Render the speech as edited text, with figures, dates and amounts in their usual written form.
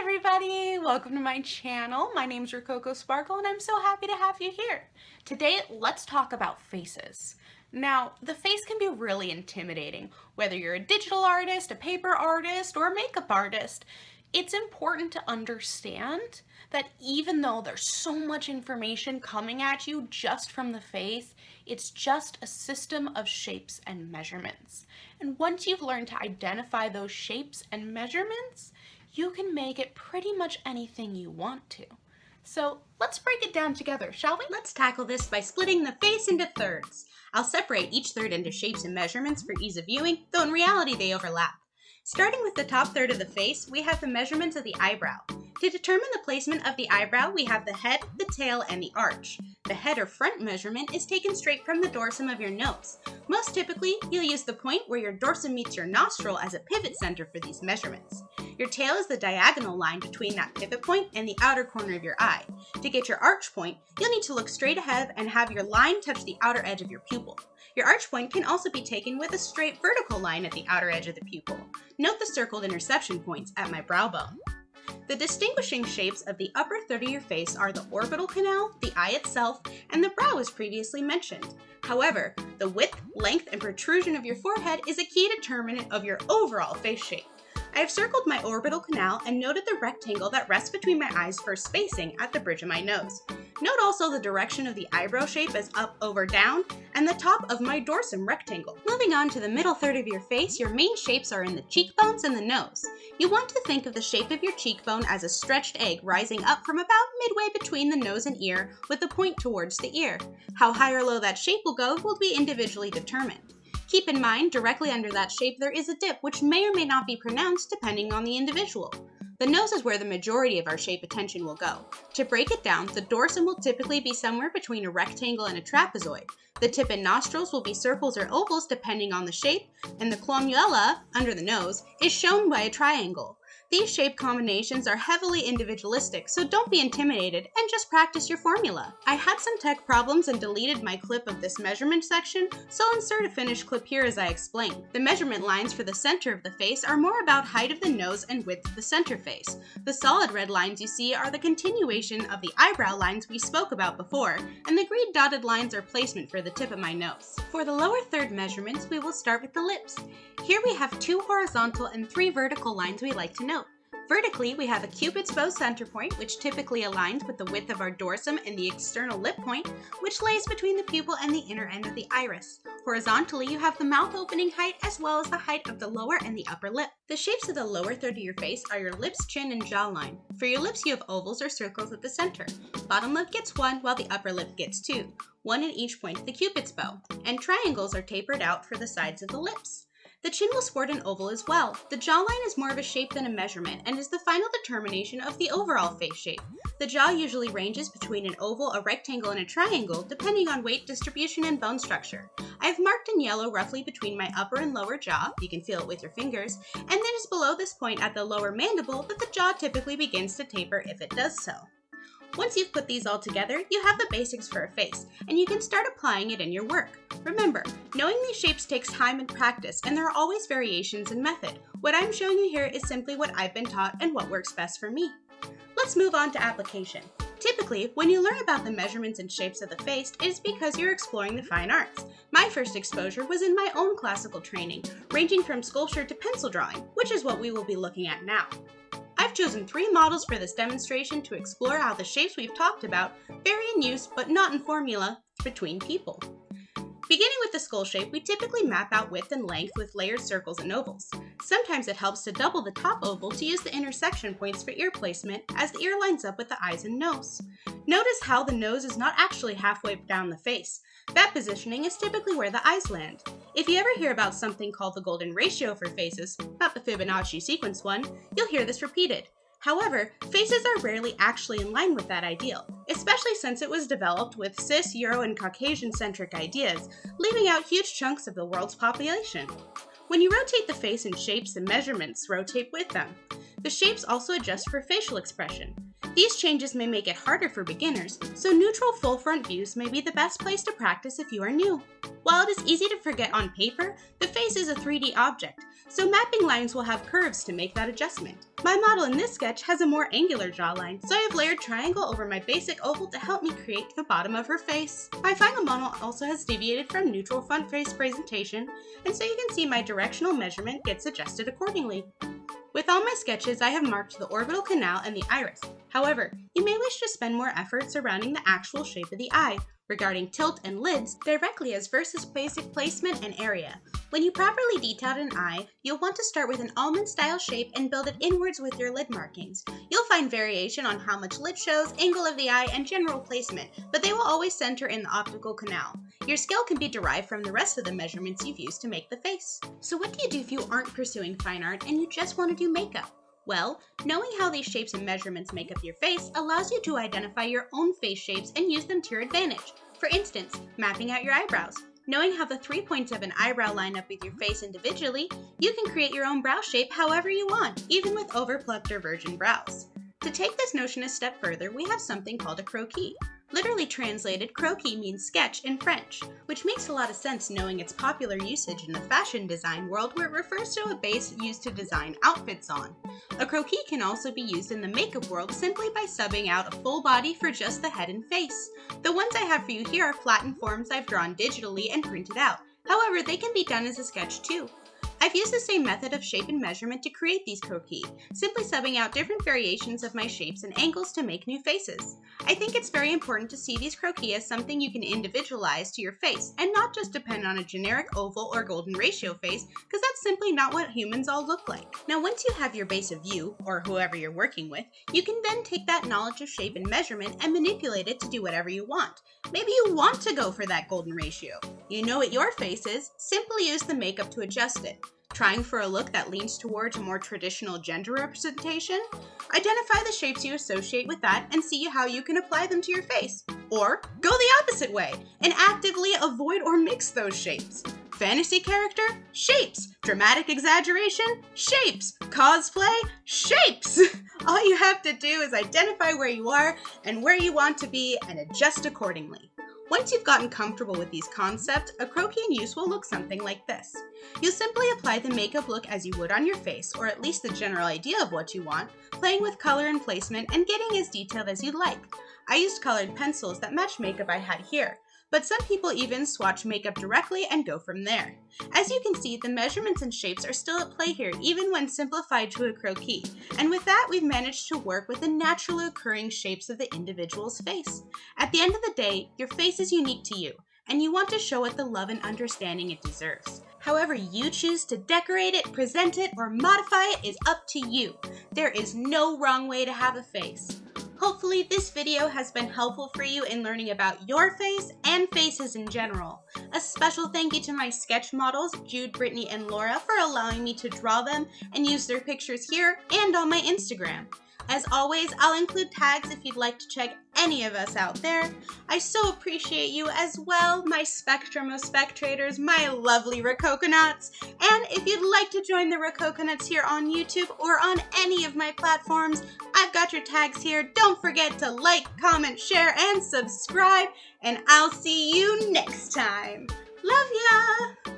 everybody! Welcome to my channel. My name's Rococo Sparkle and I'm so happy to have you here. Today, let's talk about faces. Now, the face can be really intimidating, whether you're a digital artist, a paper artist, or a makeup artist. It's important to understand that even though there's so much information coming at you just from the face, it's just a system of shapes and measurements. And once you've learned to identify those shapes and measurements, you can make it pretty much anything you want to. So let's break it down together, shall we? Let's tackle this by splitting the face into thirds. I'll separate each third into shapes and measurements for ease of viewing, though in reality they overlap. Starting with the top third of the face, we have the measurements of the eyebrow. To determine the placement of the eyebrow, we have the head, the tail, and the arch. The head or front measurement is taken straight from the dorsum of your nose. Most typically, you'll use the point where your dorsum meets your nostril as a pivot center for these measurements. Your tail is the diagonal line between that pivot point and the outer corner of your eye. To get your arch point, you'll need to look straight ahead and have your line touch the outer edge of your pupil. Your arch point can also be taken with a straight vertical line at the outer edge of the pupil. Note the circled interception points at my brow bone. The distinguishing shapes of the upper third of your face are the orbital canal, the eye itself, and the brow as previously mentioned. However, the width, length, and protrusion of your forehead is a key determinant of your overall face shape. I have circled my orbital canal and noted the rectangle that rests between my eyes for spacing at the bridge of my nose. Note also the direction of the eyebrow shape as up, over, down, and the top of my dorsum rectangle. Moving on to the middle third of your face, your main shapes are in the cheekbones and the nose. You want to think of the shape of your cheekbone as a stretched egg rising up from about midway between the nose and ear with the point towards the ear. How high or low that shape will go will be individually determined. Keep in mind, directly under that shape there is a dip which may or may not be pronounced depending on the individual. The nose is where the majority of our shape attention will go. To break it down, the dorsum will typically be somewhere between a rectangle and a trapezoid. The tip and nostrils will be circles or ovals depending on the shape, and the clomula, under the nose, is shown by a triangle. These shape combinations are heavily individualistic, so don't be intimidated and just practice your formula. I had some tech problems and deleted my clip of this measurement section, so I'll insert a finished clip here as I explain. The measurement lines for the center of the face are more about height of the nose and width of the center face. The solid red lines you see are the continuation of the eyebrow lines we spoke about before, and the green dotted lines are placement for the tip of my nose. For the lower third measurements, we will start with the lips. Here we have 2 horizontal and 3 vertical lines we like to note. Vertically, we have a cupid's bow center point, which typically aligns with the width of our dorsum, and the external lip point, which lays between the pupil and the inner end of the iris. Horizontally, you have the mouth opening height as well as the height of the lower and the upper lip. The shapes of the lower third of your face are your lips, chin, and jawline. For your lips, you have ovals or circles at the center. Bottom lip gets 1, while the upper lip gets 2, 1 in each point of the cupid's bow, and triangles are tapered out for the sides of the lips. The chin will sport an oval as well. The jawline is more of a shape than a measurement and is the final determination of the overall face shape. The jaw usually ranges between an oval, a rectangle, and a triangle depending on weight distribution and bone structure. I have marked in yellow roughly between my upper and lower jaw, you can feel it with your fingers, and then it's below this point at the lower mandible that the jaw typically begins to taper if it does so. Once you've put these all together, you have the basics for a face, and you can start applying it in your work. Remember, knowing these shapes takes time and practice, and there are always variations in method. What I'm showing you here is simply what I've been taught and what works best for me. Let's move on to application. Typically, when you learn about the measurements and shapes of the face, it is because you're exploring the fine arts. My first exposure was in my own classical training, ranging from sculpture to pencil drawing, which is what we will be looking at now. I've chosen 3 models for this demonstration to explore how the shapes we've talked about vary in use but not in formula between people. Beginning with the skull shape, we typically map out width and length with layered circles and ovals. Sometimes it helps to double the top oval to use the intersection points for ear placement as the ear lines up with the eyes and nose. Notice how the nose is not actually halfway down the face. That positioning is typically where the eyes land. If you ever hear about something called the golden ratio for faces, not the Fibonacci sequence one, you'll hear this repeated. However, faces are rarely actually in line with that ideal, especially since it was developed with cis, Euro, and Caucasian-centric ideas, leaving out huge chunks of the world's population. When you rotate the face in shapes, the measurements rotate with them. The shapes also adjust for facial expression. These changes may make it harder for beginners, so neutral full front views may be the best place to practice if you are new. While it is easy to forget on paper, the face is a 3D object, so mapping lines will have curves to make that adjustment. My model in this sketch has a more angular jawline, so I have layered triangle over my basic oval to help me create the bottom of her face. My final model also has deviated from neutral front face presentation, and so you can see my directional measurement gets adjusted accordingly. With all my sketches, I have marked the orbital canal and the iris. However, you may wish to spend more effort surrounding the actual shape of the eye, regarding tilt and lids directly as versus basic placement and area. When you properly detailed an eye, you'll want to start with an almond-style shape and build it inwards with your lid markings. You'll find variation on how much lid shows, angle of the eye, and general placement, but they will always center in the optical canal. Your skill can be derived from the rest of the measurements you've used to make the face. So what do you do if you aren't pursuing fine art and you just want to do makeup? Well, knowing how these shapes and measurements make up your face allows you to identify your own face shapes and use them to your advantage. For instance, mapping out your eyebrows. Knowing how the 3 points of an eyebrow line up with your face individually, you can create your own brow shape however you want, even with overplucked or virgin brows. To take this notion a step further, we have something called a croquis. Literally translated, croquis means sketch in French, which makes a lot of sense knowing its popular usage in the fashion design world where it refers to a base used to design outfits on. A croquis can also be used in the makeup world simply by subbing out a full body for just the head and face. The ones I have for you here are flattened forms I've drawn digitally and printed out. However, they can be done as a sketch too. I've used the same method of shape and measurement to create these croquis, simply subbing out different variations of my shapes and angles to make new faces. I think it's very important to see these croquis as something you can individualize to your face and not just depend on a generic oval or golden ratio face, because that's simply not what humans all look like. Now once you have your base of you, or whoever you're working with, you can then take that knowledge of shape and measurement and manipulate it to do whatever you want. Maybe you want to go for that golden ratio. You know what your face is, simply use the makeup to adjust it. Trying for a look that leans towards a more traditional gender representation? Identify the shapes you associate with that and see how you can apply them to your face. Or go the opposite way and actively avoid or mix those shapes. Fantasy character? Shapes. Dramatic exaggeration? Shapes. Cosplay? Shapes. All you have to do is identify where you are and where you want to be and adjust accordingly. Once you've gotten comfortable with these concepts, a croquis in use will look something like this. You'll simply apply the makeup look as you would on your face, or at least the general idea of what you want, playing with color and placement and getting as detailed as you'd like. I used colored pencils that match makeup I had here, but some people even swatch makeup directly and go from there. As you can see, the measurements and shapes are still at play here, even when simplified to a croquis, and with that we've managed to work with the naturally occurring shapes of the individual's face. At the end of the day, your face is unique to you, and you want to show it the love and understanding it deserves. However you choose to decorate it, present it, or modify it is up to you. There is no wrong way to have a face. Hopefully this video has been helpful for you in learning about your face and faces in general. A special thank you to my sketch models, Jude, Brittney, and Laura, for allowing me to draw them and use their pictures here and on my Instagram. As always, I'll include tags if you'd like to check any of us out there. I so appreciate you as well, my spectrum of spectators, my lovely Rococonuts. And if you'd like to join the Rococonuts here on YouTube or on any of my platforms, I've got your tags here. Don't forget to like, comment, share, and subscribe, and I'll see you next time. Love ya!